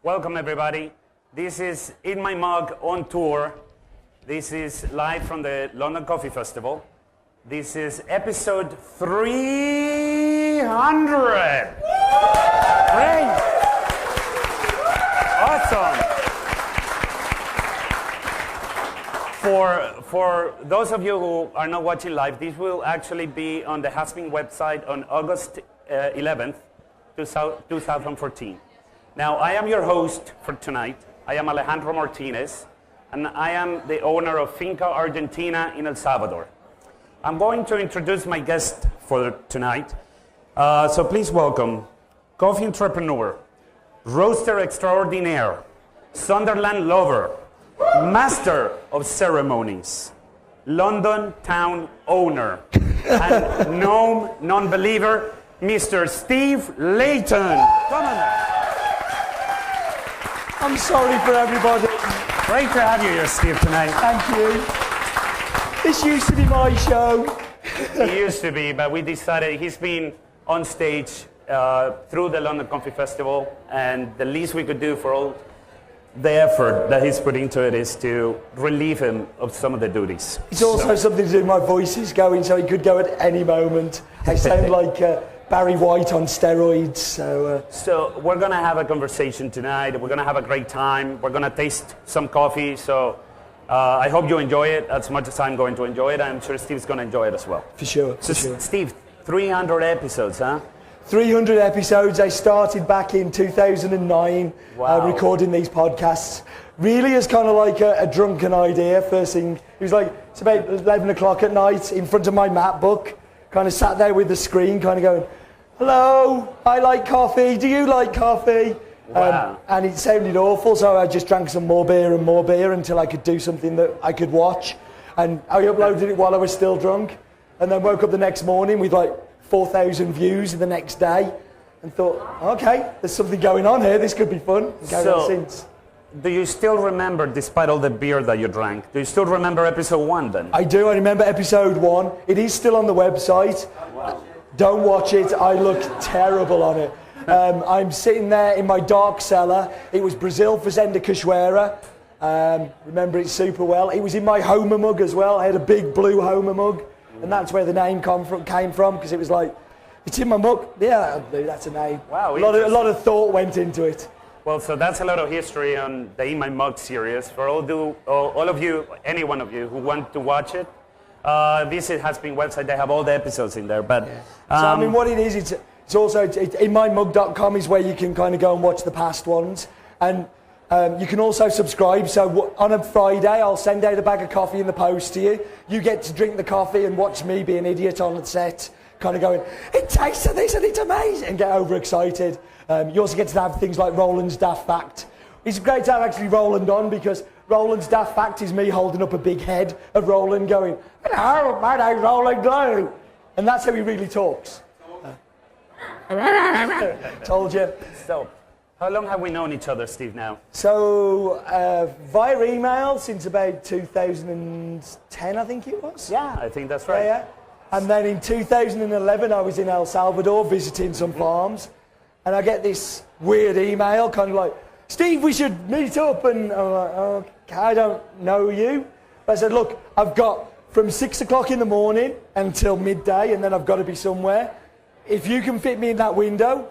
Welcome, everybody. This is In My Mug on tour. This is live from the London Coffee Festival. This is episode 300. Great. Awesome. For those of you who are not watching live, this will actually be on the Haspin website on August 11th, 2014. Now, I am your host for tonight. I am Alejandro Martinez, and I am the owner of Finca, Argentina in El Salvador. I'm going to introduce my guest for tonight. So please welcome coffee entrepreneur, roaster extraordinaire, Sunderland lover, master of ceremonies, London town owner, and gnome non-believer, Mr. Steve Layton. Come on. I'm sorry for everybody. Great to have you here, Steve, tonight. Thank you. This used to be my show. It used to be, but we decided he's been on stage through the London Coffee Festival, and the least we could do for all the effort that he's put into it is to relieve him of some of the duties. It's also something to do with my voice is going, so it could go at any moment. I sound like Barry White on steroids. So we're going to have a conversation tonight. We're going to have a great time. We're going to taste some coffee. So I hope you enjoy it as much as I'm going to enjoy it. I'm sure Steve's going to enjoy it as well. For sure. So Steve, 300 episodes, huh? 300 episodes. I started back in 2009 recording these podcasts. Really as kind of like a drunken idea. First thing, it was like, it's about 11 o'clock at night in front of my MacBook. Kind of sat there with the screen, kind of going, hello, I like coffee, do you like coffee? Wow. And it sounded awful, so I just drank some more beer until I could do something that I could watch. And I uploaded it while I was still drunk. And then woke up the next morning with like 4,000 views the next day. And thought, okay, there's something going on here, this could be fun. Since. Do you still remember, despite all the beer that you drank, do you still remember episode 1 then? I do, I remember episode 1. It is still on the website. Wow. Don't watch it, I look terrible on it. I'm sitting there in my dark cellar. It was Brazil Fazenda Cachoeira. Remember it super well. It was in my Homer mug as well. I had a big blue Homer mug. And that's where the name came from, because it was like, it's in my mug. Yeah, that'll do, that's a name. Wow, a lot of thought went into it. Well, so that's a lot of history on the In My Mug series. For all of you, any one of you who want to watch it, visit Haspin website. They have all the episodes in there. But so I mean, what it is, it's also inmymug.com is where you can kind of go and watch the past ones, and you can also subscribe. So on a Friday, I'll send out a bag of coffee in the post to you. You get to drink the coffee and watch me be an idiot on the set, kind of going, it tastes of this and it's amazing, and get overexcited. You also get to have things like Roland's Daft Fact. It's great to have actually Roland on, because Roland's Daft Fact is me holding up a big head of Roland going, hello, my name's Roland Glue. And that's how he really talks. Told you. So, how long have we known each other, Steve, now? So, via email since about 2010, I think it was. Yeah, I think that's right. Yeah. And then in 2011, I was in El Salvador visiting some farms. And I get this weird email, kind of like, Steve, we should meet up. And I'm like, okay, I don't know you. But I said, look, I've got from 6 o'clock in the morning until midday, and then I've got to be somewhere. If you can fit me in that window,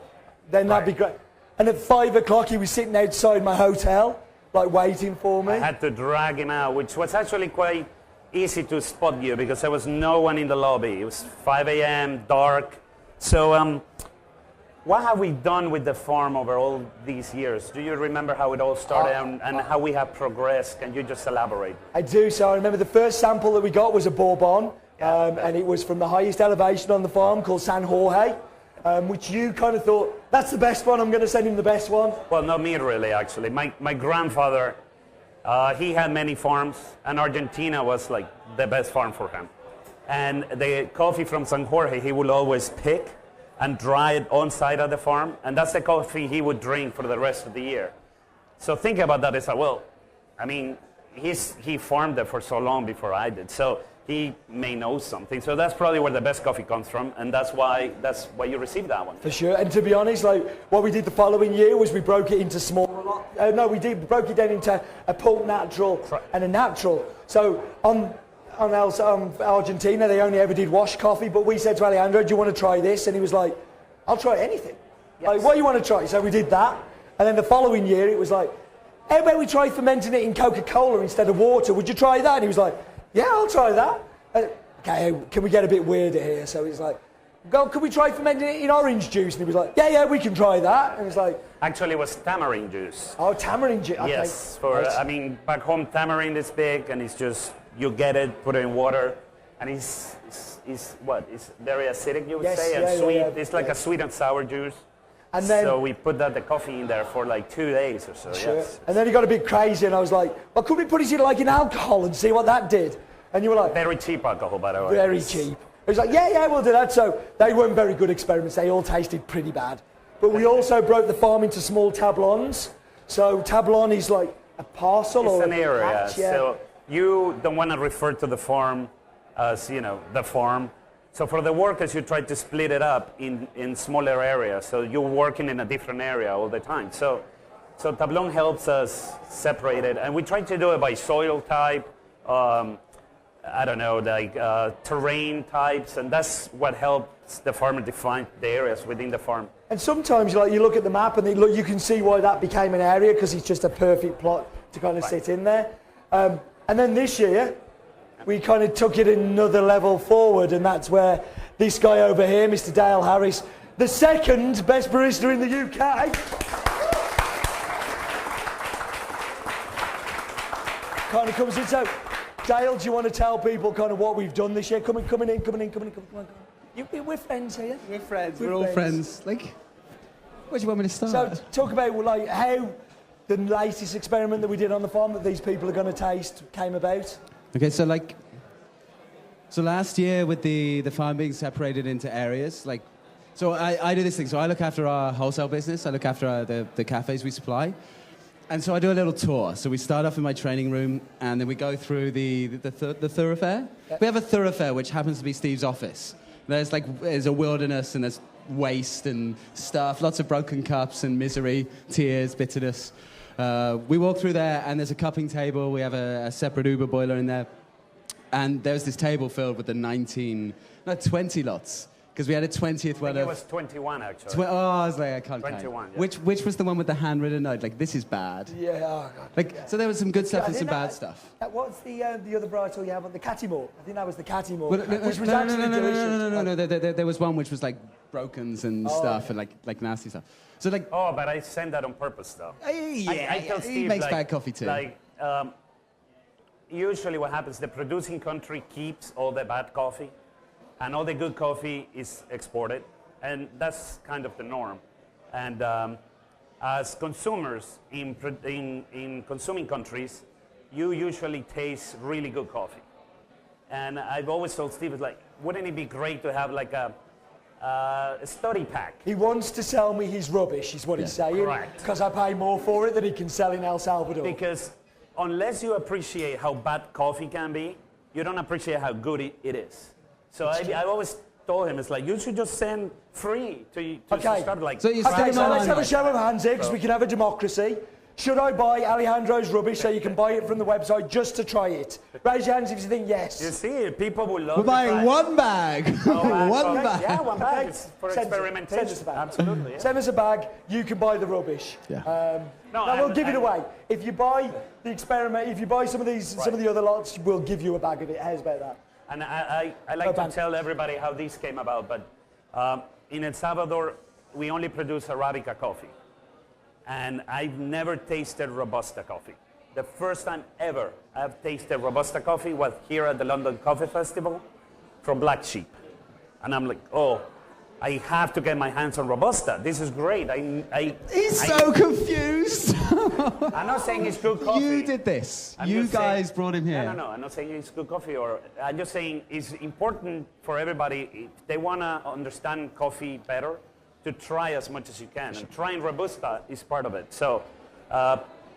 then that'd be great. And at 5 o'clock, he was sitting outside my hotel, like waiting for me. I had to drag him out, which was actually quite easy to spot you, because there was no one in the lobby. It was 5 a.m., dark. So, what have we done with the farm over all these years? Do you remember how it all started and how we have progressed? Can you just elaborate? I do. So I remember the first sample that we got was a Bourbon, and it was from the highest elevation on the farm called San Jorge, which you kind of thought, that's the best one, I'm going to send him the best one. Well, not me really, actually. My grandfather, he had many farms, and Argentina was like the best farm for him. And the coffee from San Jorge, he would always pick and dry it on site at the farm, and that's the coffee he would drink for the rest of the year. So think about that. It's like, well, I mean, he farmed it for so long before I did. So he may know something. So that's probably where the best coffee comes from, and that's why you receive that one. For sure. And to be honest, like what we did the following year was we broke it into smaller broke it down into a pulp natural and a natural. So on Argentina, they only ever did wash coffee, but we said to Alejandro, do you want to try this? And he was like, I'll try anything. Yes. Like, what do you want to try? So we did that. And then the following year, it was like, how about we try fermenting it in Coca-Cola instead of water? Would you try that? And he was like, yeah, I'll try that. Okay, can we get a bit weirder here? So he's like, can we try fermenting it in orange juice? And he was like, yeah, we can try that. And it's like... Actually, it was tamarind juice. Oh, tamarind juice. Okay. Yes, back home, tamarind is big, and it's just, you get it, put it in water, and it's very acidic, you would say, and sweet. It's like a sweet and sour juice. And then, so we put the coffee in there for like 2 days or so, sure. Yes. And then he got a bit crazy, and I was like, well, could we put it in like in alcohol and see what that did? And you were like... Very cheap alcohol, by the way. Very cheap. He was like, yeah, we'll do that. So they weren't very good experiments. They all tasted pretty bad. But we also broke the farm into small tablons. So tablon is like a parcel or an area. Patch, yeah. So you don't want to refer to the farm as, the farm. So for the workers, you try to split it up in smaller areas. So you're working in a different area all the time. So tablon helps us separate it. And we try to do it by soil type, I don't know, like terrain types, and that's what helps the farmer define the areas within the farm. And sometimes you look at the map and you can see why that became an area, because it's just a perfect plot to kind of sit in there. And then this year, we kind of took it another level forward, and that's where this guy over here, Mr. Dale Harris, the second best barista in the UK, kind of comes in. So, Dale, do you want to tell people kind of what we've done this year? Come in. We're friends here. We're friends. We're all friends. Like, where do you want me to start? So, talk about like how the latest experiment that we did on the farm that these people are going to taste came about. Okay, so last year with the farm being separated into areas, so I do this thing. So I look after our wholesale business. I look after the cafes we supply. And so I do a little tour. So we start off in my training room, and then we go through the thoroughfare. Yep. We have a thoroughfare, which happens to be Steve's office. There's a wilderness, and there's waste and stuff, lots of broken cups and misery, tears, bitterness. We walk through there, and there's a cupping table. We have a separate Uber boiler in there. And there's this table filled with the 20 lots. Because we had a 20th one. I think it was 21, actually. I was like, I can't 21, count. yeah. Which was the one with the handwritten note? Like, this is bad. Yeah, oh God. So there was some good stuff and some bad stuff. What's the other varietal you have? The Cattimore. I think that was the Cattimore, which was actually delicious. No. There was one which was like brokens and stuff, and like nasty stuff. So Oh, but I sent that on purpose, though. I tell Steve, he makes bad coffee too. Usually what happens, the producing country keeps all the bad coffee, and all the good coffee is exported, and that's kind of the norm. And as consumers in consuming countries, you usually taste really good coffee. And I've always told Steve, wouldn't it be great to have like a study pack? He wants to sell me his rubbish, is what he's saying. Correct. Because I pay more for it than he can sell in El Salvador. Because unless you appreciate how bad coffee can be, you don't appreciate how good it is. So I've always told him, you should just send free to start So let's have a show of hands here, because we can have a democracy. Should I buy Alejandro's rubbish so you can buy it from the website just to try it? Raise your hands if you think yes. You see, people will love it. We're buying one bag. One bag. Yeah, one bag. It's for experimentation. Send us a bag. Absolutely. Yeah. Send us a bag. You can buy the rubbish. Yeah. We'll give it away. If you buy the experiment, if you buy some of the other lots, we'll give you a bag of it. How's about that? And I like to tell everybody how this came about, but in El Salvador, we only produce Arabica coffee. And I've never tasted Robusta coffee. The first time ever I've tasted Robusta coffee was here at the London Coffee Festival from Black Sheep. And I'm like, I have to get my hands on Robusta. This is great. He's so confused. I'm not saying it's good coffee. You did this. You guys brought him here. No. I'm not saying it's good coffee. I'm just saying it's important for everybody, if they want to understand coffee better, to try as much as you can. And trying Robusta is part of it. So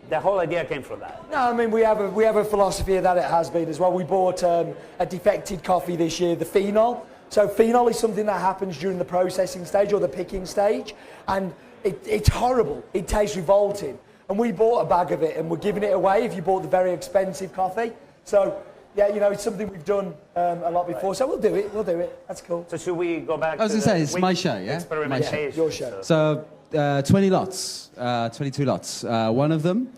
the whole idea came from that. No, I mean, we have a philosophy that it has been as well. We bought a defected coffee this year, the phenol. So phenol is something that happens during the processing stage or the picking stage, and it's horrible. It tastes revolting. And we bought a bag of it, and we're giving it away if you bought the very expensive coffee. So, yeah, you know, it's something we've done a lot before. Right. So we'll do it. That's cool. So should we go back I was to going to say, it's my show, yeah? Experimentation. Yeah, your show. So 20 lots, 22 lots, one of them.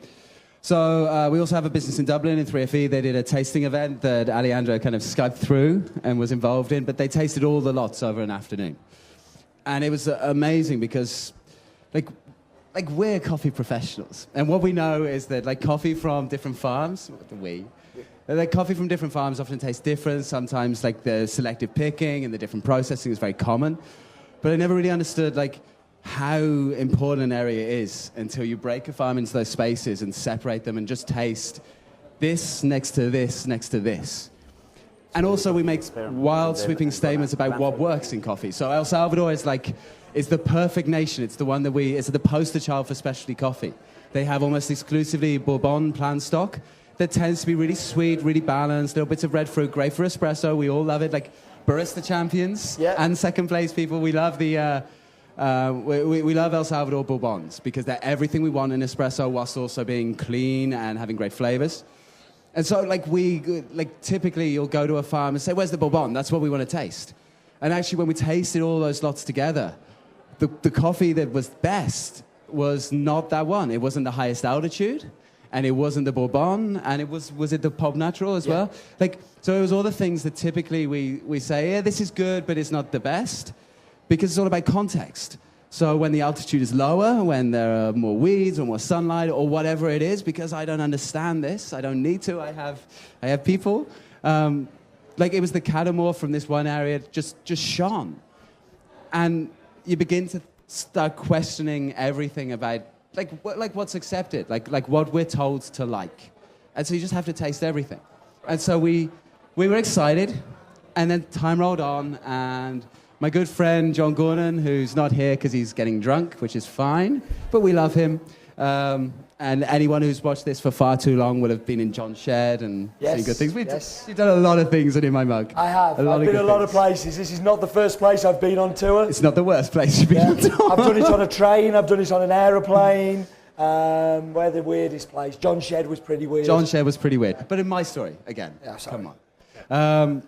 So we also have a business in Dublin, in 3FE. They did a tasting event that Alejandro kind of Skyped through and was involved in, but they tasted all the lots over an afternoon. And it was amazing because, like we're coffee professionals. And what we know is that, like, coffee from different farms, like coffee from different farms often tastes different. Sometimes, like, the selective picking and the different processing is very common. But I never really understood, like, how important an area is until you break a farm into those spaces and separate them and just taste this next to this next to this. And also we make wild sweeping statements about what works in coffee. So El Salvador is the perfect nation. It's the one that it's the poster child for specialty coffee. They have almost exclusively Bourbon plant stock that tends to be really sweet, really balanced, little bits of red fruit, great for espresso. We all love it. Like barista champions and second place people. We love the we love El Salvador Bourbons because they're everything we want in espresso whilst also being clean and having great flavors. And so, typically you'll go to a farm and say, where's the Bourbon? That's what we want to taste. And actually, when we tasted all those lots together, the coffee that was best was not that one. It wasn't the highest altitude, and it wasn't the Bourbon, and was it the Pub Natural as well? So it was all the things that typically we say, yeah, this is good, but it's not the best. Because it's all about context. So when the altitude is lower, when there are more weeds or more sunlight or whatever it is, because I don't understand this, I don't need to, I have people. It was the catamore from this one area just shone. And you begin to start questioning everything about, what's accepted, like what we're told to like. And so you just have to taste everything. And so we were excited, and then time rolled on, and my good friend, John Gordon, who's not here because he's getting drunk, which is fine, but we love him. And anyone who's watched this for far too long will have been in John's shed and seen good things. You've done a lot of things in my mug. I have. I've been a lot of places. This is not the first place I've been on tour. It's not the worst place you've been on tour. I've done it on a train. I've done it on an aeroplane. Where the weirdest place? John's shed was pretty weird. John's shed was pretty weird. But in my story, again, come on.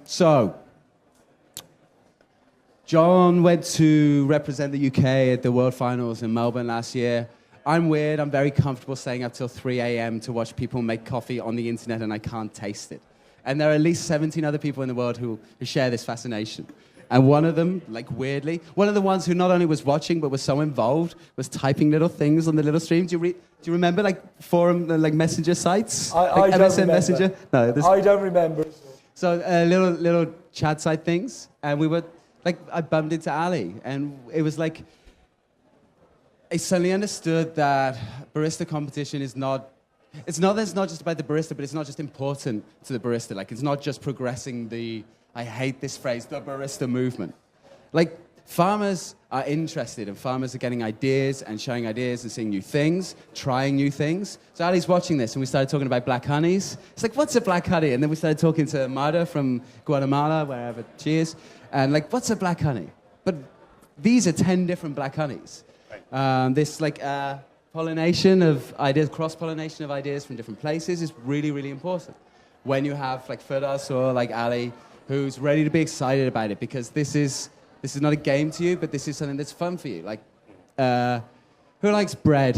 John went to represent the UK at the World Finals in Melbourne last year. I'm weird. I'm very comfortable staying up till 3 a.m. to watch people make coffee on the internet, and I can't taste it. And there are at least 17 other people in the world who share this fascination. And one of them, weirdly, one of the ones who not only was watching but was so involved, was typing little things on the little stream. Do you remember, forum, messenger sites? I don't remember. Messenger? No, I don't remember. So little chat site things, and we were... I bumped into Ali, and it was I suddenly understood that barista competition is not just about the barista, but it's not just important to the barista. It's not just progressing I hate this phrase, the barista movement. Farmers are interested, and farmers are getting ideas and showing ideas and seeing new things, trying new things. So Ali's watching this, and we started talking about black honeys. It's what's a black honey? And then we started talking to Marta from Guatemala, wherever she is. And what's a black honey? But these are 10 different black honeys. Right. This pollination of ideas, cross-pollination of ideas from different places is really, really important. When you have Firdas or Ali, who's ready to be excited about it, because this is not a game to you, but this is something that's fun for you. Who likes bread?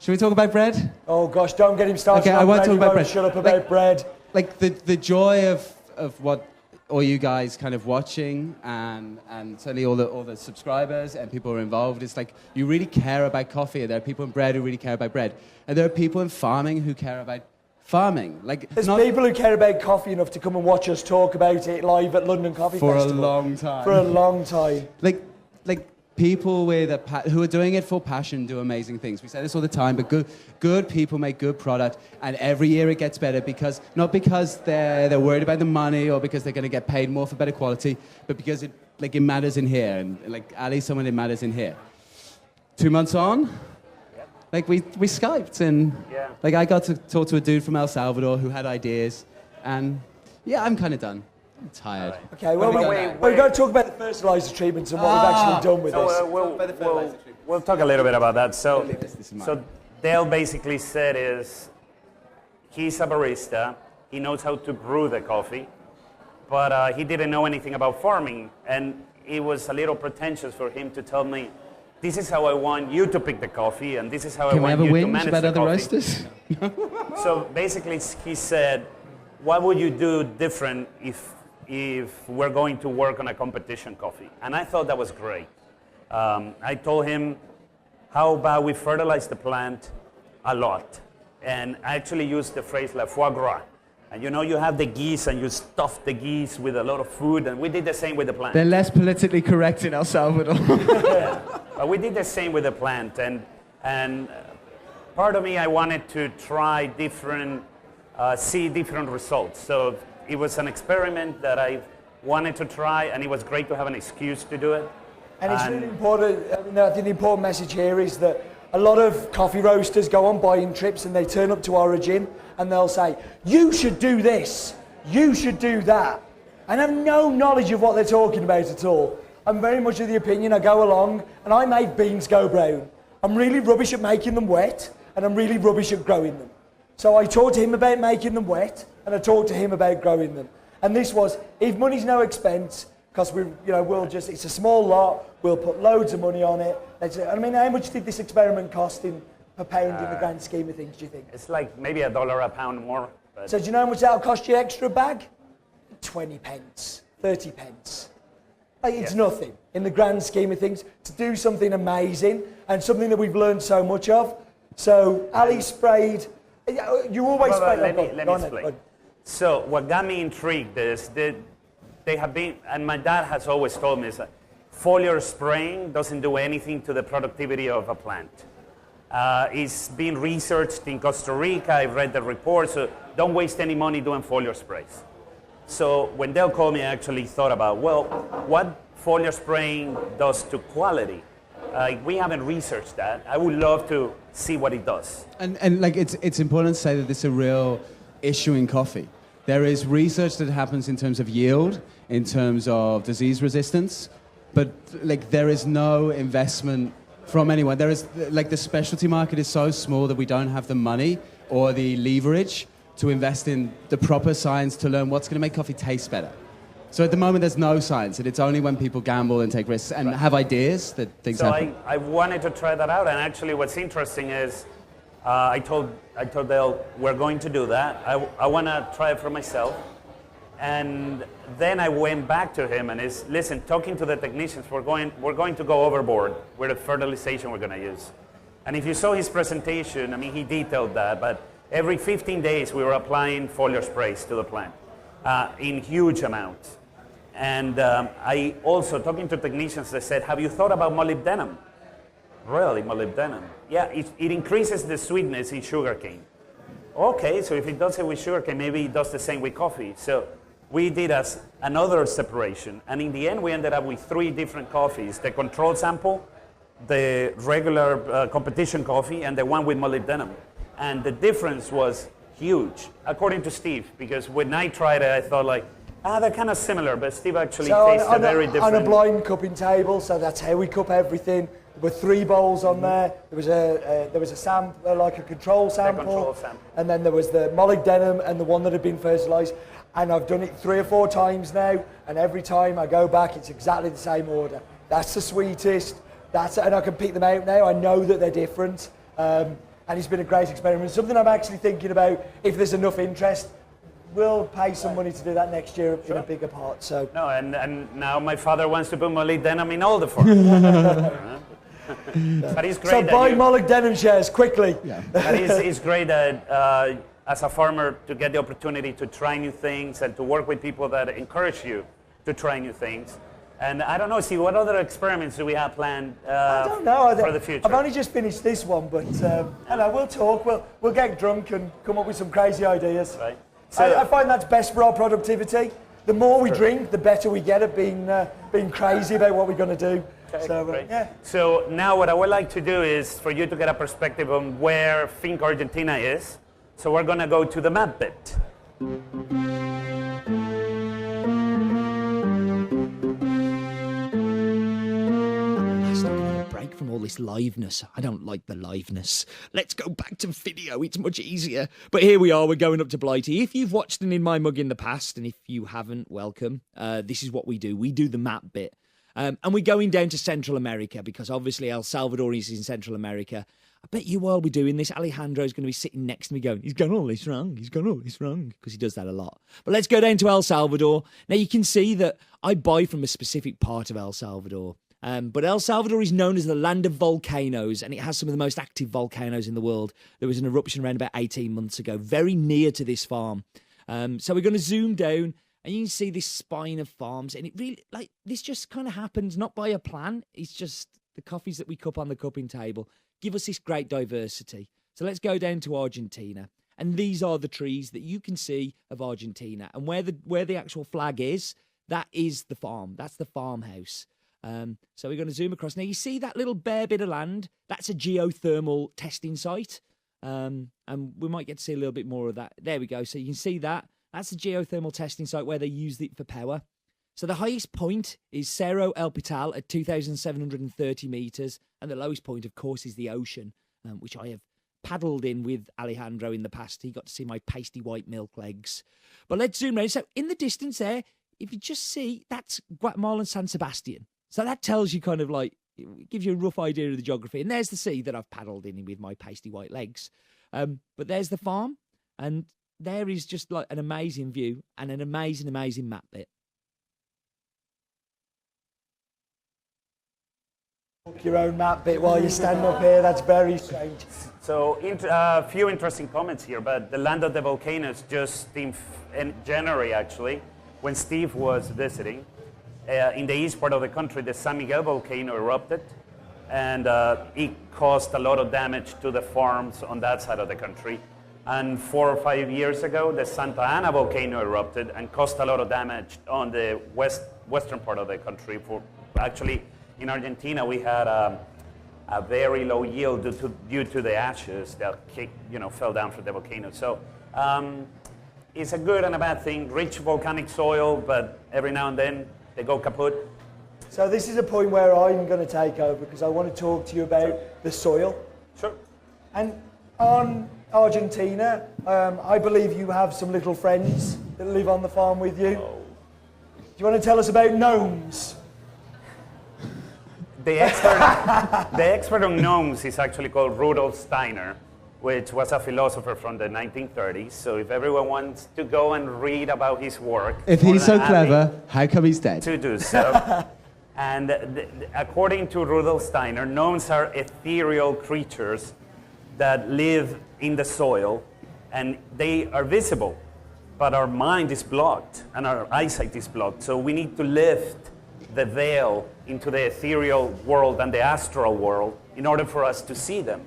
Should we talk about bread? Oh gosh, don't get him started. Okay, I won't talk about bread. Shut up about bread. The joy of what all you guys kind of watching and certainly all the subscribers and people who are involved, it's you really care about coffee. There are people in bread who really care about bread. And there are people in farming who care about farming. There's people who care about coffee enough to come and watch us talk about it live at London Coffee Festival. For a long time. For a long time. People who are doing it for passion do amazing things. We say this all the time, but good people make good product, and every year it gets better not because they're worried about the money or because they're going to get paid more for better quality, but because it matters in here, and Ali's someone it matters in here. 2 months on, like we Skyped, and like I got to talk to a dude from El Salvador who had ideas, and yeah, I'm kind of done. I'm tired. Right. Okay, well, we're going to talk about the fertilizer treatments and what we've actually done with this. We'll talk a little bit about that. So Dale basically said is he's a barista. He knows how to brew the coffee, but he didn't know anything about farming, and it was a little pretentious for him to tell me, this is how I want you to pick the coffee, and this is how I want you to manage the coffee. Can we have a whinge about other roasters? So basically, he said, what would you do different if we're going to work on a competition coffee? And I thought that was great. I told him, how about we fertilize the plant a lot? And I actually used the phrase la foie gras. And you know, you have the geese and you stuff the geese with a lot of food, and we did the same with the plant. They're less politically correct in El Salvador. Yeah. But we did the same with the plant, and part of me, I wanted to try see different results. So it was an experiment that I wanted to try, and it was great to have an excuse to do it. And it's really important. I mean, I think the important message here is that a lot of coffee roasters go on buying trips and they turn up to Origin and they'll say, you should do this, you should do that, and have no knowledge of what they're talking about at all. I'm very much of the opinion, I go along and I make beans go brown. I'm really rubbish at making them wet, and I'm really rubbish at growing them. So I talked to him about making them wet, and I talked to him about growing them. And this was, if money's no expense, because it's a small lot, we'll put loads of money on it. I mean, how much did this experiment cost per pound in the grand scheme of things, do you think? It's like maybe $1 a pound more. So do you know how much that'll cost you extra bag? 20 pence, 30 pence. Like, it's nothing in the grand scheme of things to do something amazing and something that we've learned so much of. So Ali sprayed, you always spray. Let me explain. So what got me intrigued is that they have been, and my dad has always told me, is that foliar spraying doesn't do anything to the productivity of a plant. It's been researched in Costa Rica. I've read the report, so don't waste any money doing foliar sprays. So when Dale called me, I actually thought about, well, what foliar spraying does to quality. We haven't researched that. I would love to see what it does. And like it's important to say that this is a real issue in coffee. There is research that happens in terms of yield, in terms of disease resistance, but like there is no investment from anyone. There is, like, the specialty market is so small that we don't have the money or the leverage to invest in the proper science to learn what's going to make coffee taste better. So at the moment, there's no science, and it's only when people gamble and take risks and have ideas that things happen. I wanted to try that out, and actually what's interesting is I told Dale, we're going to do that. I want to try it for myself. And then I went back to him and listen, talking to the technicians, we're going to go overboard with the fertilization we're going to use. And if you saw his presentation, I mean, he detailed that, but every 15 days we were applying foliar sprays to the plant in huge amounts. And I also, talking to technicians, they said, have you thought about molybdenum? Really, molybdenum? Yeah, it increases the sweetness in sugarcane. Okay, so if it does it with sugarcane, maybe it does the same with coffee. So we did another separation, and in the end we ended up with 3 different coffees: the control sample, the regular competition coffee, and the one with molybdenum. And the difference was huge, according to Steve, because when I tried it, I thought like, they're kind of similar, but Steve actually tasted very different. On a blind cupping table, so that's how we cup everything. There were 3 bowls on there. There was a sample, like a control sample, and then there was the molybdenum and the one that had been fertilized. And I've done it 3 or 4 times now, and every time I go back, it's exactly the same order. That's the sweetest. And I can pick them out now. I know that they're different, and it's been a great experiment. Something I'm actually thinking about. If there's enough interest, we'll pay some money to do that next year in a bigger part. So no, and now my father wants to put molybdenum in all the farms. But it's great. So buy molybdenum shares quickly. Yeah. But it's great that as a farmer to get the opportunity to try new things and to work with people that encourage you to try new things. And I don't know, Steve, what other experiments do we have planned I don't know. For the future? I've only just finished this one, but we'll talk. We'll get drunk and come up with some crazy ideas. Right. So, I find that's best for our productivity. The more we drink, the better we get at being crazy about what we're going to do. Okay, So, great. yeah. So now what I would like to do is for you to get a perspective on where Finca Argentina is. So we're going to go to the map bit. Break from all this liveness. I don't like the liveness. Let's go back to video. It's much easier. But here we are. We're going up to Blighty. If you've watched an In My Mug in the past, and if you haven't, welcome. This is what we do. We do the map bit. And we're going down to Central America because obviously El Salvador is in Central America. I bet you while we're doing this, Alejandro's going to be sitting next to me going, he's gone all this wrong, he's gone all this wrong, because he does that a lot. But let's go down to El Salvador. Now you can see that I buy from a specific part of El Salvador. But El Salvador is known as the land of volcanoes, and it has some of the most active volcanoes in the world. There was an eruption around about 18 months ago, very near to this farm. So we're going to zoom down, and you can see this spine of farms, and it really, like, this just kind of happens, not by a plan. It's just the coffees that we cup on the cupping table give us this great diversity. So let's go down to Argentina. And these are the trees that you can see of Argentina. And where the actual flag is, that is the farm. That's the farmhouse. So we're going to zoom across. Now, you see that little bare bit of land? That's a geothermal testing site. And we might get to see a little bit more of that. There we go. So you can see that. That's a geothermal testing site where they used it for power. So the highest point is Cerro El Pital at 2,730 metres. And the lowest point, of course, is the ocean, which I have paddled in with Alejandro in the past. He got to see my pasty white milk legs. But let's zoom in. So in the distance there, if you just see, that's Guatemala and San Sebastian. So that tells you kind of like, it gives you a rough idea of the geography. And there's the sea that I've paddled in with my pasty white legs. But there's the farm. And there is just like an amazing view and an amazing, amazing map bit. Your own map bit while you stand up here, that's very strange. So a few interesting comments here, but the land of the volcanoes just in January, actually, when Steve was visiting, in the east part of the country, the San Miguel volcano erupted, and it caused a lot of damage to the farms on that side of the country. And 4 or 5 years ago, the Santa Ana volcano erupted and caused a lot of damage on the western part of the country. Actually, in Argentina, we had a very low yield due to the ashes that fell down from the volcano. So it's a good and a bad thing. Rich volcanic soil, but every now and then they go kaput. So this is a point where I'm going to take over because I want to talk to you about the soil. Sure. And on Argentina, I believe you have some little friends that live on the farm with you. Oh. Do you want to tell us about gnomes? The expert on gnomes is actually called Rudolf Steiner, which was a philosopher from the 1930s. So if everyone wants to go and read about his work... If he's so clever, how come he's dead? To do so. And according to Rudolf Steiner, gnomes are ethereal creatures that live in the soil, and they are visible, but our mind is blocked, and our eyesight is blocked. So we need to lift the veil into the ethereal world and the astral world in order for us to see them.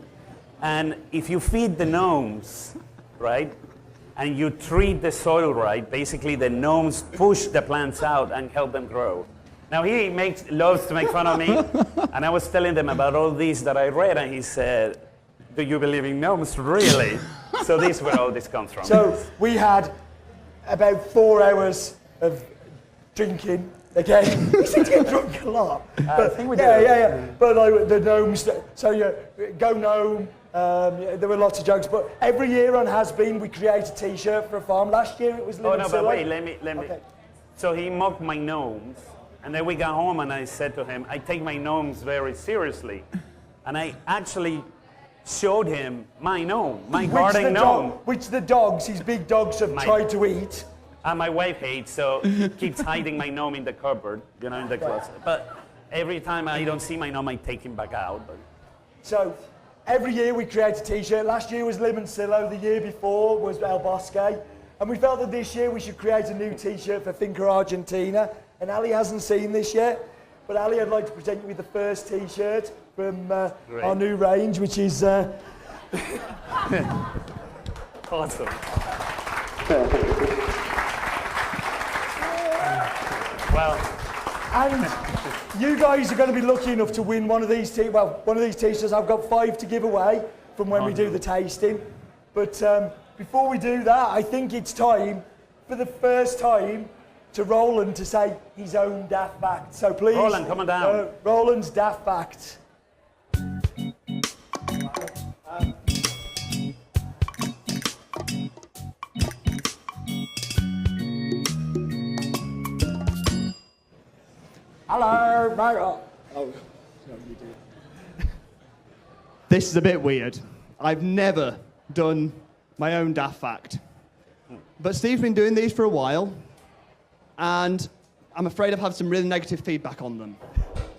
And if you feed the gnomes, right, and you treat the soil right, basically the gnomes push the plants out and help them grow. Now he loves to make fun of me, and I was telling them about all these that I read, and he said, "Do you believe in gnomes, really?" So this is where all this comes from. So we had about 4 hours of drinking. Again, we seem to get drunk a lot. I think we do. Yeah. But like the gnomes, so go gnome. There were lots of jokes, but every year on Has Been, we create a T-shirt for a farm. Last year it was. Oh no, but wait, let me. Okay. So he mocked my gnomes, and then we got home, and I said to him, "I take my gnomes very seriously," and I actually showed him my gnome, my garden gnome, which the dogs, his big dogs, have tried to eat. And my wife hates, so keeps hiding my gnome in the cupboard, in the closet. But every time I don't see my gnome, I take him back out. But. So every year we create a T-shirt. Last year was Limoncillo. The year before was El Bosque. And we felt that this year we should create a new T-shirt for Finca Argentina. And Ali hasn't seen this yet. But Ali, I'd like to present you with the first T-shirt from our new range, which is... Awesome. Well, And you guys are going to be lucky enough to win one of these t-shirts. I've got 5 to give away from when we do the tasting. But before we do that, I think it's time, for the first time, to Roland to say his own daft fact. So please, Roland, come on down. Roland's daft fact. Hello, mate. Oh, This is a bit weird. I've never done my own daft fact. But Steve's been doing these for a while, and I'm afraid I've had some really negative feedback on them.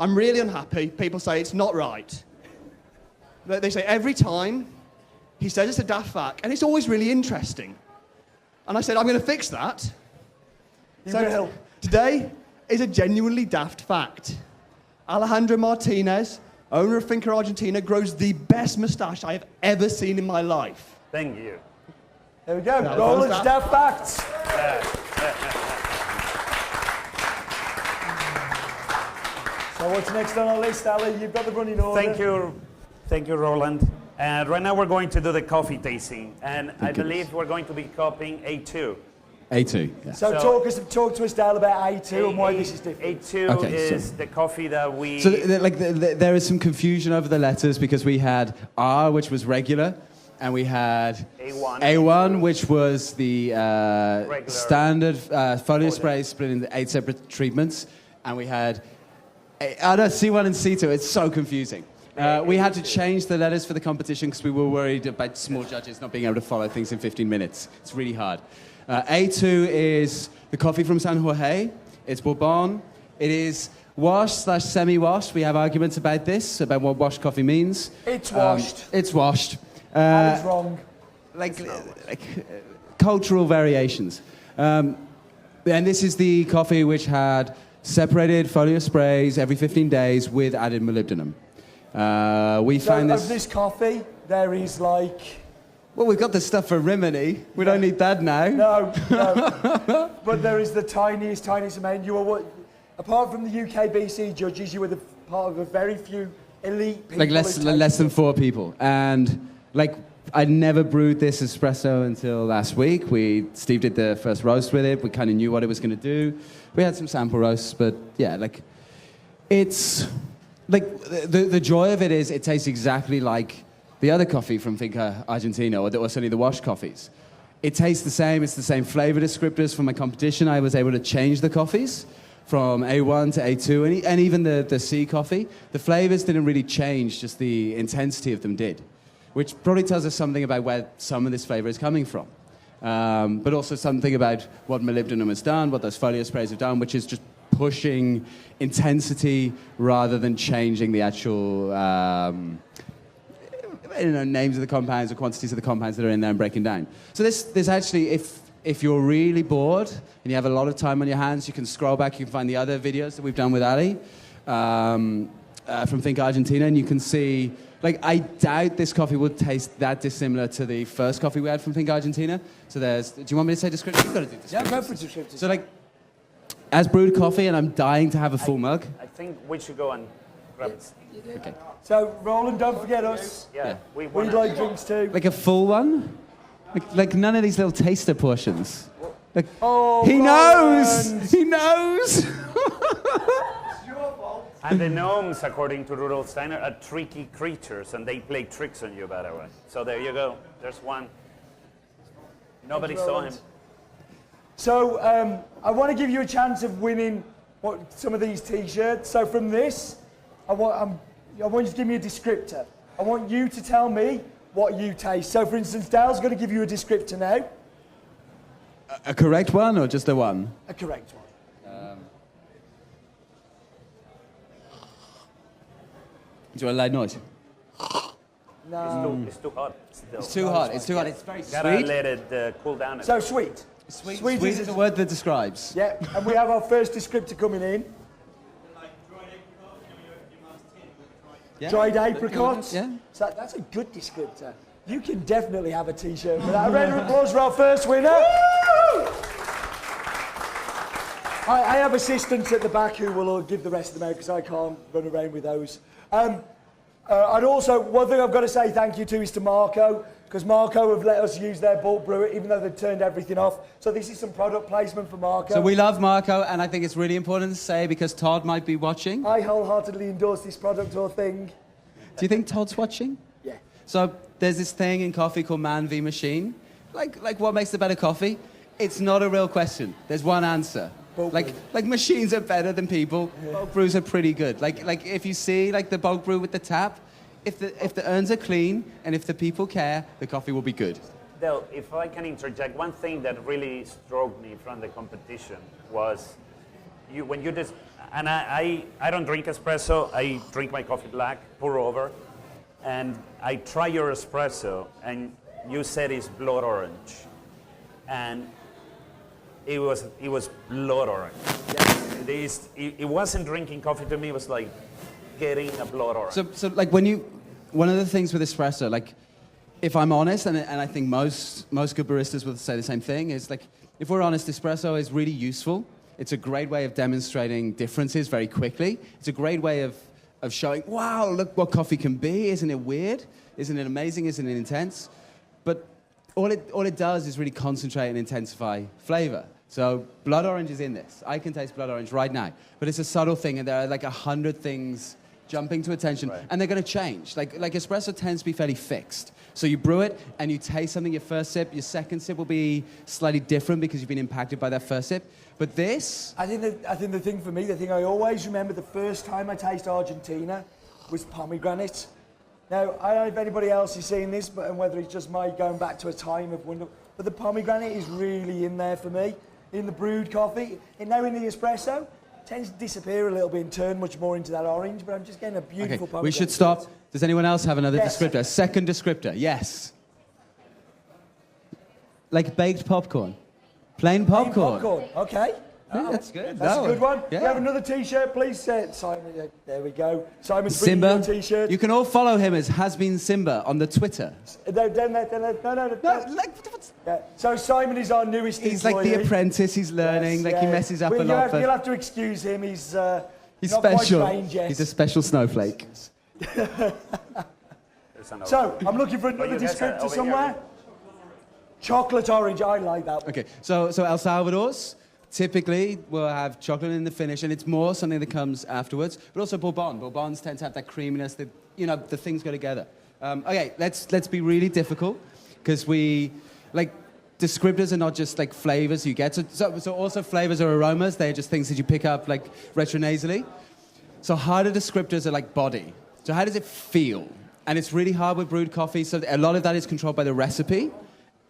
I'm really unhappy. People say it's not right. They say every time he says it's a daft fact, and it's always really interesting. And I said, I'm going to fix that. So today is a genuinely daft fact. Alejandro Martinez, owner of Finca Argentina, grows the best moustache I have ever seen in my life. Thank you. There we go. Roland's daft facts. So what's next on our list, Ali? You've got the running order. Thank you, Roland. And right now we're going to do the coffee tasting, and I believe we're going to be copying A2. A2. Yeah. So talk to us, Dale, about A2 and why this is different. A2 is the coffee that we... So there is some confusion over the letters because we had R, which was regular, and we had A1 which was the standard folio spray split into 8 separate treatments, and we had C1 and C2. It's so confusing. We had to change the letters for the competition because we were worried about small judges not being able to follow things in 15 minutes. It's really hard. A2 is the coffee from San Jorge. It's Bourbon. It is washed/semi-washed. We have arguments about this, about what washed coffee means. It's washed. It's washed. That is wrong. Cultural variations. And this is the coffee which had separated folio sprays every 15 days with added molybdenum. We found this... Of this coffee, there is like... Well, we've got the stuff for Rimini. We don't need that now. No. But there is the tiniest amount. You are apart from the UKBC judges, you were the part of a very few elite people. Like less than 4 people. And I'd never brewed this espresso until last week. Steve did the first roast with it. We kind of knew what it was going to do. We had some sample roasts, but yeah, it's the joy of it is it tastes exactly like the other coffee from Finca Argentina, or certainly the washed coffees. It tastes the same. It's the same flavor descriptors. From my competition, I was able to change the coffees from A1 to A2, and even the C coffee. The flavors didn't really change, just the intensity of them did, which probably tells us something about where some of this flavor is coming from. But also something about what molybdenum has done, what those folio sprays have done, which is just pushing intensity rather than changing the actual names of the compounds or quantities of the compounds that are in there and breaking down. So this actually, if you're really bored and you have a lot of time on your hands, you can scroll back, you can find the other videos that we've done with Ali from Finca Argentina, and you can see, I doubt this coffee would taste that dissimilar to the first coffee we had from Finca Argentina. So do you want me to say description? You've got to do description. Yeah, go for description. So as brewed coffee, and I'm dying to have a full mug. I think we should go and grab it. Okay. So, Roland, don't forget us. Yeah. We'd like drinks too. Like a full one? Like none of these little taster portions. Oh, he Roland. knows! He knows! And the gnomes, according to Rudolf Steiner, are tricky creatures, and they play tricks on you, by the way. So there you go. There's one. Nobody saw him. So I want to give you a chance of winning some of these T-shirts. So from this, I want you to give me a descriptor. I want you to tell me what you taste. So for instance, Dale's going to give you a descriptor now. A correct one or just a one? A correct one. Do you want a loud noise? No. It's too hot. Still. It's too hot. It's too hot. It's very Gotta sweet. let it cool down. So sweet. Sweet is a word that describes. Yeah, and we have our first descriptor coming in. Yeah. Dried apricots. Yeah. So that's a good descriptor. You can definitely have a T-shirt for that. A round of applause for our first winner. I have assistants at the back who will give the rest of them out because I can't run around with those. And also, one thing I've got to say thank you to is to Marco, because Marco have let us use their bulk brewer even though they've turned everything off. So this is some product placement for Marco. So we love Marco, and I think it's really important to say because Todd might be watching. I wholeheartedly endorse this product or thing. Do you think Todd's watching? Yeah. So there's this thing in coffee called man v machine. Like what makes the better coffee? It's not a real question. There's one answer. Bulk Like machines are better than people. Yeah. Bulk brews are pretty good. Like if you see like the bulk brew with the tap, if the urns are clean and if the people care, the coffee will be good. Del, if I can interject, one thing that really struck me from the competition was when you just, and I don't drink espresso, I drink my coffee black, pour over, and I try your espresso, and you said it's blood orange, and it was blood orange. Yes. It wasn't drinking coffee to me, it was like getting a blood orange. So like one of the things with espresso, like if I'm honest, and I think most good baristas will say the same thing, is like if we're honest, espresso is really useful. It's a great way of demonstrating differences very quickly. It's a great way of showing, wow, look what coffee can be. Isn't it weird? Isn't it amazing? Isn't it intense? But all it does is really concentrate and intensify flavor. So blood orange is in this. I can taste blood orange right now. But it's a subtle thing, and there are like 100 things jumping to attention, right. And they're going to change. Like espresso tends to be fairly fixed. So you brew it, and you taste something your first sip. Your second sip will be slightly different because you've been impacted by that first sip. But this... I think the thing for me, the thing I always remember the first time I tasted Argentina was pomegranate. Now, I don't know if anybody else is seeing this, and whether it's just my going back to a time of wonder, but the pomegranate is really in there for me. In the brewed coffee, and now in the espresso, tends to disappear a little bit and turn much more into that orange, but I'm just getting a beautiful pomegranate. We should stop. Does anyone else have another descriptor? Second descriptor, yes. Like baked popcorn. Plain popcorn. Plain popcorn, okay. Yeah, that's good. That's a good one. Yeah. We have another T-shirt, please. Simon, there we go. Simon's Simba. bringing you a T-shirt. You can all follow him as Has Been Simba on the Twitter. No. Yeah. So Simon is our newest He's employee. like the apprentice. He's learning. He messes up a lot. You'll have to excuse him. He's not special. quite trained yet. He's a special snowflake. So I'm looking for another descriptor somewhere. Chocolate orange. I like that one. Okay. So El Salvador's. Typically, we'll have chocolate in the finish, and it's more something that comes afterwards. But also Bourbon. Bourbons tend to have that creaminess. The things go together. Okay, let's be really difficult, because descriptors are not just like flavors you get. So also flavors or aromas. They're just things that you pick up like retronasally. So harder descriptors are like body. So how does it feel? And it's really hard with brewed coffee. So a lot of that is controlled by the recipe.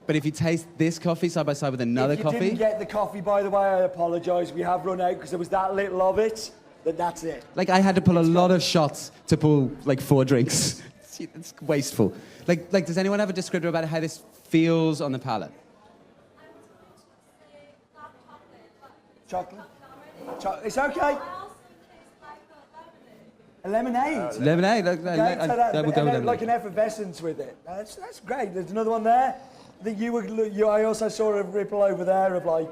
But if you taste this coffee side by side with another coffee... If you didn't get the coffee, by the way, I apologise. We have run out because there was that little of it. That's it. Like, I had to pull a lot of shots to pull, like, 4 drinks. It's wasteful. Like, does anyone have a descriptor about how this feels on the palate? Chocolate? It's okay. A lemonade? Lemonade. We'll go with like an effervescence with it. That's great. There's another one there. I also saw a ripple over there of like...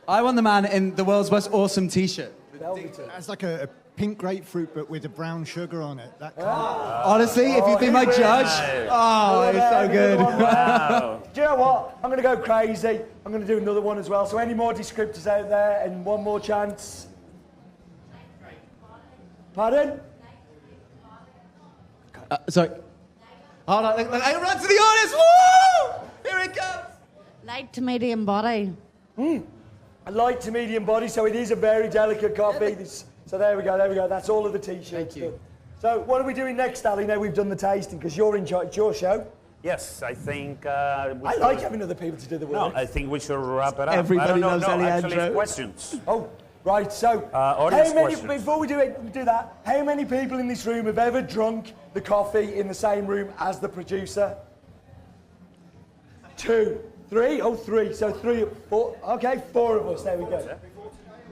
I want the man in the world's most awesome T-shirt. That's like a pink grapefruit, but with a brown sugar on it. Honestly, if you'd be my judge... Oh, it's so good. Wow. Do you know what? I'm going to go crazy. I'm going to do another one as well. So any more descriptors out there and one more chance? Pardon? Sorry. Hold on. I run to the audience. Woo! Here it comes. Light to medium body. A light to medium body, so it is a very delicate coffee. So there we go. That's all of the T-shirts. Thank you. So what are we doing next, Ali? Now we've done the tasting, because you're in charge. It's your show. Yes, I think... I like having other people to do the work. No, I think we should wrap it up. Everybody loves actually, Alejandro. questions. Oh, right. So audience questions. before we do that, how many people in this room have ever drunk the coffee in the same room as the producer? 2, 3. Oh, 3. So 3, 4. Okay, 4 of us. There we go.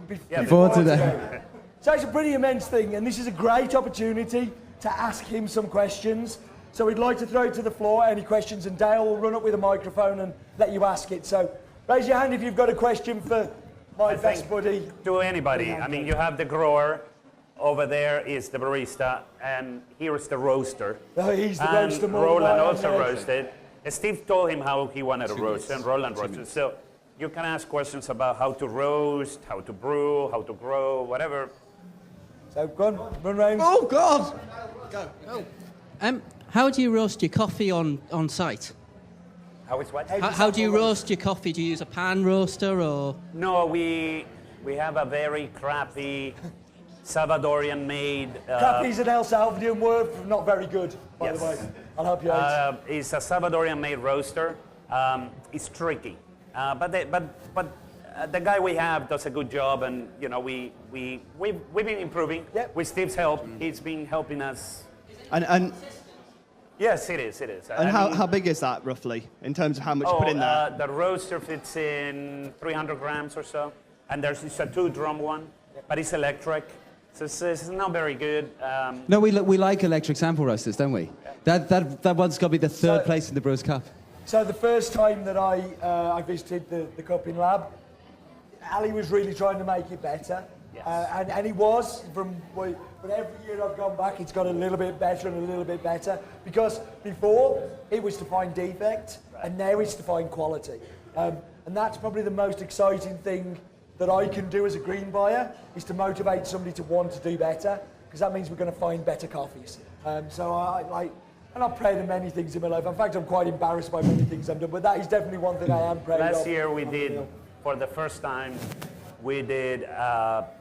Before today. So it's a pretty immense thing, and this is a great opportunity to ask him some questions. So we'd like to throw it to the floor, any questions, and Dale will run up with a microphone and let you ask it. So raise your hand if you've got a question for My best buddy. To anybody. I mean, you have the grower, over there is the barista, and here is the roaster. No, he's the and roaster. Roland also roasted. Steve told him how he wanted to roast, and Roland roasted. So you can ask questions about how to roast, how to brew, how to grow, whatever. So go on, run round. Oh, God! Go. How do you roast your coffee on site? How is what? How do you roast your coffee? Do you use a pan roaster or? No, we have a very crappy Salvadorian-made. Crappies in El Salvador were not very good, by the way. I'll help you out. It's a Salvadorian-made roaster. It's tricky, but the guy we have does a good job, and you know we've been improving. Yep. With Steve's help, he's been helping us. And Yes, it is. And how big is that, roughly, in terms of how much you put in there? The roaster fits in 300 grams or so, and there's a 2-drum one, but it's electric, so it's not very good. No, we like electric sample roasters, don't we? That one's got to be the third place in the Brewers Cup. So the first time that I visited the cupping lab, Ali was really trying to make it better. Yes. And he was, but every year I've gone back, it's got a little bit better and a little bit better. Because before, it was to find defect, and now it's to find quality. And that's probably the most exciting thing that I can do as a green buyer, is to motivate somebody to want to do better, because that means we're going to find better coffees. So I'm not proud of many things in my life. In fact, I'm quite embarrassed by many things I've done, but that is definitely one thing I am proud of. Last year we did, for the first time, we did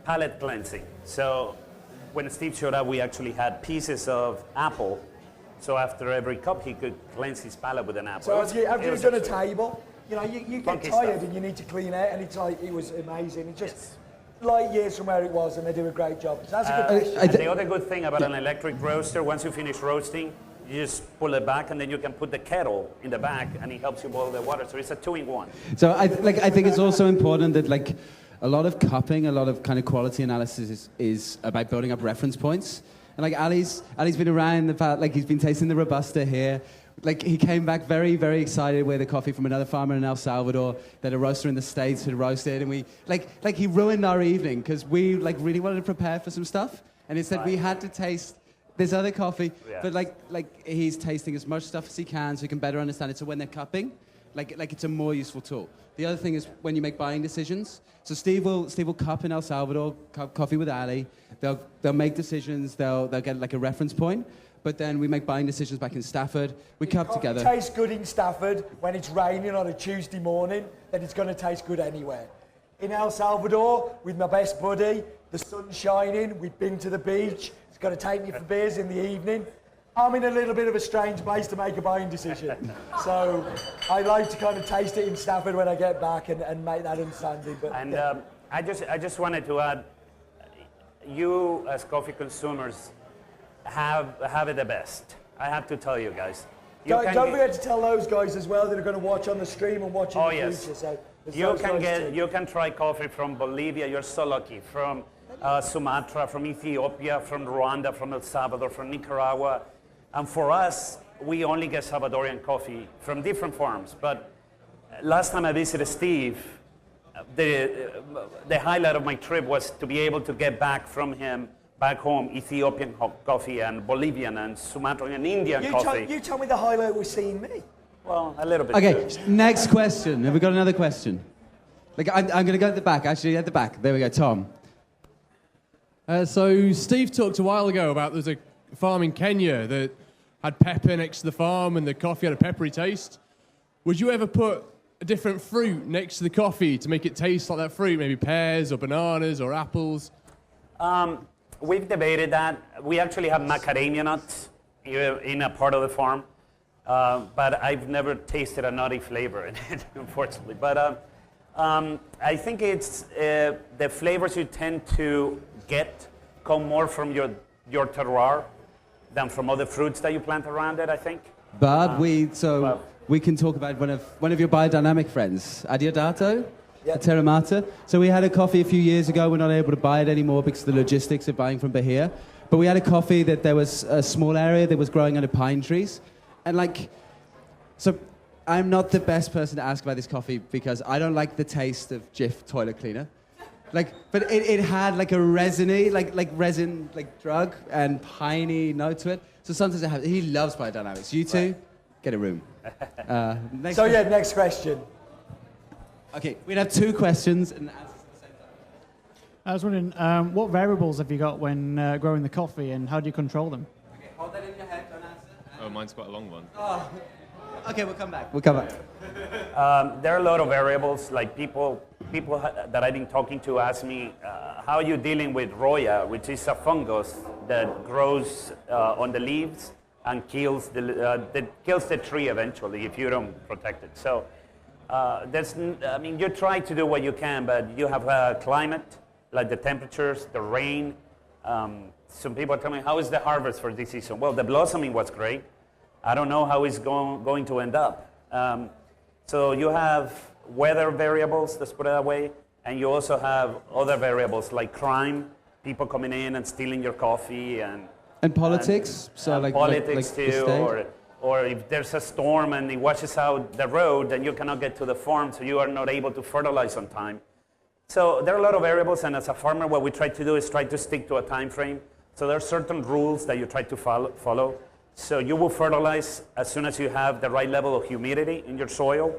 palate cleansing. So when Steve showed up, we actually had pieces of apple. So after every cup, he could cleanse his palate with an apple. So after you've done a table, you know, you get Funky tired stuff. and you need to clean out, and it's like, it was amazing. It's just light years from where it was, and they do a great job. So that's a good question. And the other good thing about an electric roaster, once you finish roasting, you just pull it back, and then you can put the kettle in the back, and it helps you boil the water. So it's a 2-in-1. So I think it's also important that a lot of cupping, a lot of kind of quality analysis is about building up reference points. And Ali's been around he's been tasting the Robusta here. He came back very, very excited with a coffee from another farmer in El Salvador that a roaster in the States had roasted, and we he ruined our evening because we really wanted to prepare for some stuff, and instead we had to taste this other coffee, but he's tasting as much stuff as he can so he can better understand it. So when they're cupping, it's a more useful tool. The other thing is when you make buying decisions. So Steve will cup in El Salvador, cup coffee with Ali. They'll make decisions. They'll get a reference point. But then we make buying decisions back in Stafford. We cup together. If it tastes good in Stafford when it's raining on a Tuesday morning, then it's going to taste good anywhere. In El Salvador, with my best buddy, the sun's shining, we've been to the beach, he's going to take me for beers in the evening. I'm in a little bit of a strange place to make a buying decision. So I like to kind of taste it in Stafford when I get back and make that understanding. But, And I just wanted to add, you as coffee consumers have it the best. I have to tell you guys. Don't forget to tell those guys as well that are going to watch on the stream and watch in the future. So you can try coffee from Bolivia. You're so lucky. From Sumatra, from Ethiopia, from Rwanda, from El Salvador, from Nicaragua. And for us, we only get Salvadorian coffee from different farms. But last time I visited Steve, the highlight of my trip was to be able to get back from him back home Ethiopian coffee and Bolivian and Sumatran and Indian coffee. You tell me the highlight was seeing me. Well, a little bit. Okay, too. next question. Have we got another question? I'm going to go at the back, actually, at the back. There we go, Tom. So Steve talked a while ago about there's a farm in Kenya that had pepper next to the farm and the coffee had a peppery taste. Would you ever put a different fruit next to the coffee to make it taste like that fruit, maybe pears or bananas or apples? We've debated that. We actually have macadamia nuts in a part of the farm, but I've never tasted a nutty flavor in it, unfortunately. But I think it's the flavors you tend to get come more from your terroir than from other fruits that you plant around it, I think. But we can talk about one of your biodynamic friends, Adiodato. Yep. Terra Mata. So we had a coffee a few years ago. We're not able to buy it anymore because of the logistics of buying from Bahia. But we had a coffee that there was a small area that was growing under pine trees. And so I'm not the best person to ask about this coffee because I don't like the taste of Jif toilet cleaner. But it had like a resiny, like resin, like drug and piney note to it. So sometimes he loves biodynamics. You two, get a room. Next question. Okay, we'd have 2 questions and answers at the same time. I was wondering, what variables have you got when growing the coffee, and how do you control them? Okay, hold that in your head, don't answer. Oh, mine's quite a long one. Oh. Okay, we'll come back. There are a lot of variables, like people that I've been talking to ask me, how are you dealing with roya, which is a fungus that grows on the leaves and kills the tree eventually if you don't protect it. So you try to do what you can, but you have climate, like the temperatures, the rain. Some people tell me, how is the harvest for this season? Well, the blossoming was great. I don't know how it's going to end up. So you have weather variables, let's put it that way, and you also have other variables like crime, people coming in and stealing your coffee, and politics. Politics like too, or if there's a storm and it washes out the road, then you cannot get to the farm, so you are not able to fertilize on time. So there are a lot of variables, and as a farmer, what we try to do is try to stick to a time frame. So there are certain rules that you try to follow. So you will fertilize as soon as you have the right level of humidity in your soil,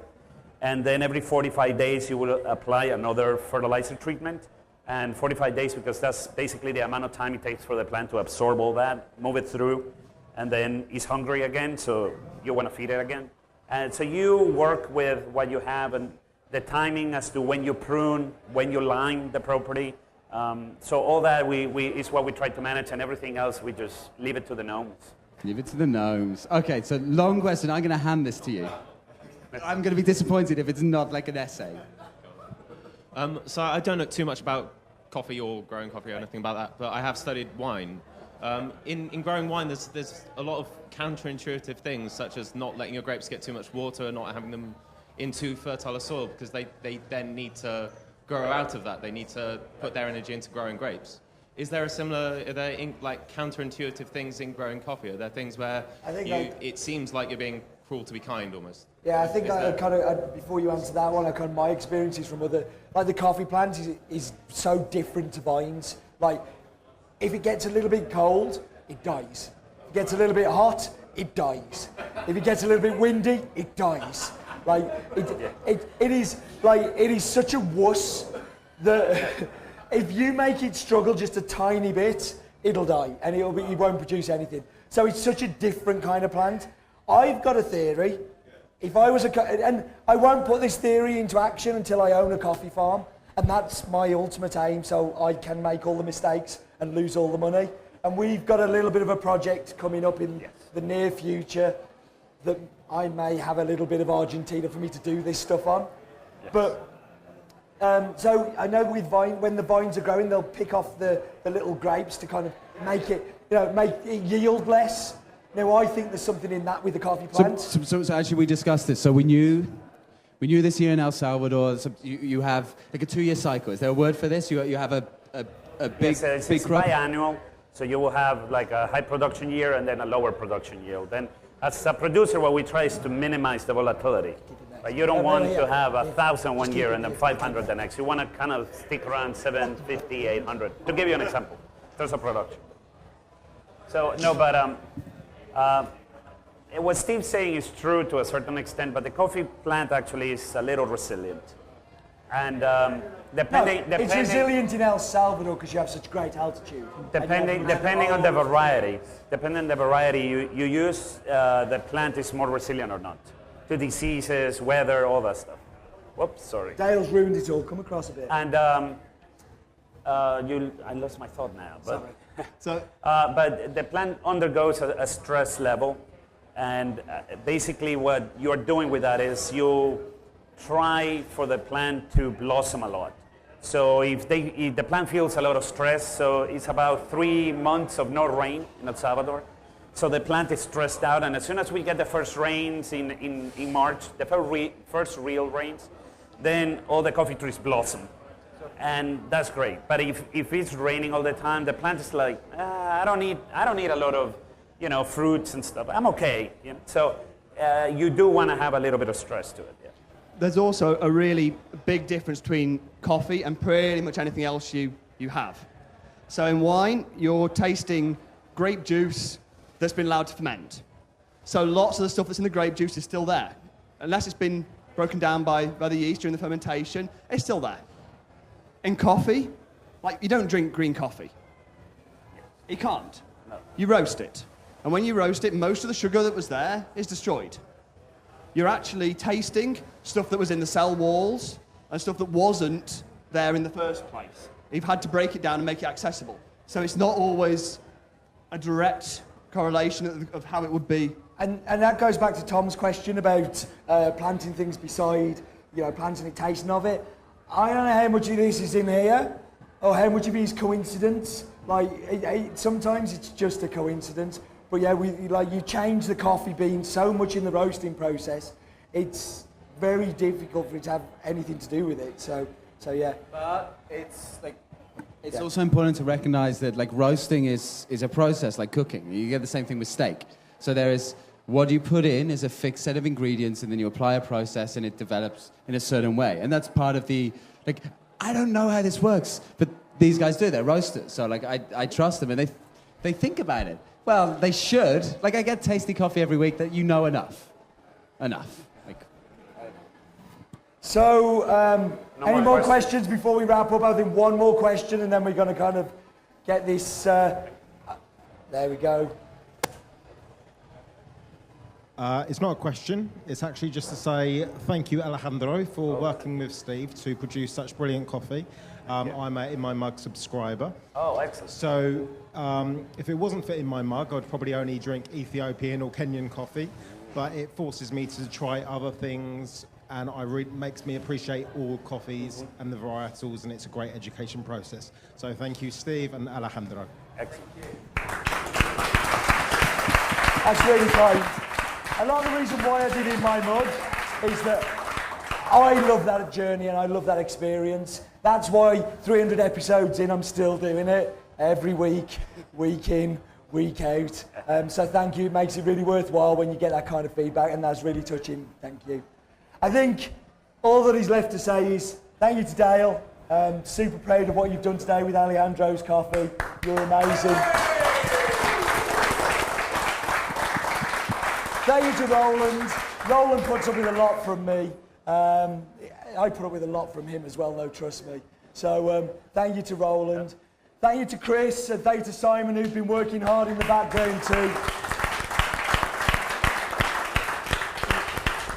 and then every 45 days you will apply another fertilizer treatment. And 45 days, because that's basically the amount of time it takes for the plant to absorb all that, move it through, and then it's hungry again, so you want to feed it again. And so you work with what you have and the timing as to when you prune, when you lime the property. So all that is what we try to manage, and everything else we just leave it to the gnomes. Leave it to the gnomes. Okay, so long question. I'm going to hand this to you. I'm going to be disappointed if it's not like an essay. So I don't know too much about coffee or growing coffee or anything about that, but I have studied wine. In growing wine, there's a lot of counterintuitive things, such as not letting your grapes get too much water and not having them in too fertile a soil, because they then need to grow out of that. They need to put their energy into growing grapes. Is there counterintuitive things in growing coffee? Are there things where it seems like you're being cruel to be kind almost? Yeah, I think before you answer that one, my experiences from other, like the coffee plant is so different to vines. Like, if it gets a little bit cold, it dies. If it gets a little bit hot, it dies. If it gets a little bit windy, it dies. Like, it is such a wuss that if you make it struggle just a tiny bit, it'll die, and it won't produce anything. So it's such a different kind of plant. I've got a theory. If I was and I won't put this theory into action until I own a coffee farm, and that's my ultimate aim, so I can make all the mistakes and lose all the money. And we've got a little bit of a project coming up in the near future that I may have a little bit of Argentina for me to do this stuff on. Yes. But so I know with when the vines are growing, they'll pick off the little grapes to kind of make it yield less. Now I think there's something in that with the coffee plants. So actually we discussed this. So we knew this here in El Salvador. So you have like a 2-year cycle. Is there a word for this? You have a big it's crop? biannual. So you will have like a high production year and then a lower production yield. Then as a producer, what we try is to minimize the volatility. But you don't want to have 1,000 one year and then 500 the next. You want to kind of stick around 750, 800. To give you an example, there's a production. So no, but what Steve's saying is true to a certain extent, but the coffee plant actually is a little resilient. And it's resilient in El Salvador because you have such great altitude. Depending on the variety, you use, the plant is more resilient or not to diseases, weather, all that stuff. Whoops, sorry. Dale's ruined it all. Come across a bit. And I lost my thought now. But but the plant undergoes a stress level, and basically what you're doing with that is you try for the plant to blossom a lot. So if the plant feels a lot of stress, so it's about 3 months of no rain in El Salvador. So the plant is stressed out, and as soon as we get the first rains in March, the first real rains, then all the coffee trees blossom. And that's great. But if it's raining all the time, the plant is like, I don't need a lot of, fruits and stuff. I'm okay. So you do want to have a little bit of stress to it. Yeah. there's also a really big difference between coffee and pretty much anything else you have. So in wine, you're tasting grape juice that's been allowed to ferment. So lots of the stuff that's in the grape juice is still there. Unless it's been broken down by the yeast during the fermentation, it's still there. In coffee, like, you don't drink green coffee. You can't. No. You roast it. And when you roast it, most of the sugar that was there is destroyed. You're actually tasting stuff that was in the cell walls and stuff that wasn't there in the first place. You've had to break it down and make it accessible. So it's not always a direct correlation of how it would be. And that goes back to Tom's question about planting things beside, planting it, tasting of it. I don't know how much of this is in here, or how much of it is coincidence. Like, sometimes it's just a coincidence. But yeah, you change the coffee beans so much in the roasting process, it's very difficult for it to have anything to do with it. So yeah. But it's also important to recognize that roasting is a process like cooking. You get the same thing with steak. So there is what you put in is a fixed set of ingredients, and then you apply a process and it develops in a certain way. And that's part of the, I don't know how this works, but these guys do, they're roasters. So I trust them, and they think about it. Well, they should. I get tasty coffee every week that enough. So, any more questions before we wrap up? I think one more question, and then we're going to kind of get this. There we go. It's not a question. It's actually just to say thank you, Alejandro, for working with Steve to produce such brilliant coffee. I'm a In My Mug subscriber. Oh, excellent. So if it wasn't for In My Mug, I'd probably only drink Ethiopian or Kenyan coffee. But it forces me to try other things, and makes me appreciate all coffees and the varietals, and it's a great education process. So thank you, Steve and Alejandro. Excellent. That's really kind. A lot of the reason why I did In My Mug is that I love that journey and I love that experience. That's why 300 episodes in, I'm still doing it every week, week in, week out. So thank you. It makes it really worthwhile when you get that kind of feedback, and that's really touching. Thank you. I think all that is left to say is thank you to Dale. Super proud of what you've done today with Alejandro's coffee. You're amazing. Thank you to Roland. Roland puts up with a lot from me. I put up with a lot from him as well, though, trust me. So thank you to Roland. Thank you to Chris, and thank you to Simon, who's been working hard in the background too.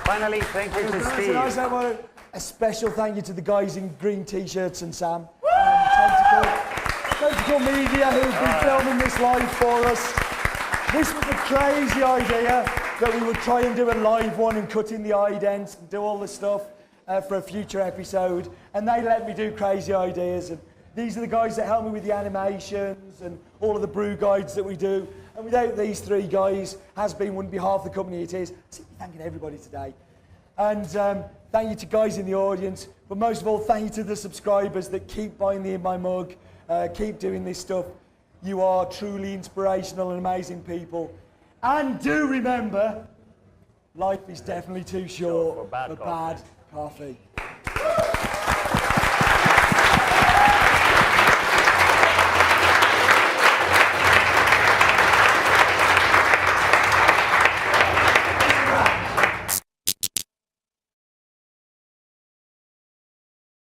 Finally, thank you to Steve. And also, I want a special thank you to the guys in green t-shirts and Sam. Tactical Media, who's been filming this live for us. This was a crazy idea that we would try and do a live one and cut in the idents and do all the stuff for a future episode. And they let me do crazy ideas. And these are the guys that help me with the animations and all of the brew guides that we do. And without these three guys, wouldn't be half the company it is. I'm thanking everybody today. And thank you to guys in the audience. But most of all, thank you to the subscribers that keep buying the In My Mug, keep doing this stuff. You are truly inspirational and amazing people. And do remember, life is definitely too short for bad coffee.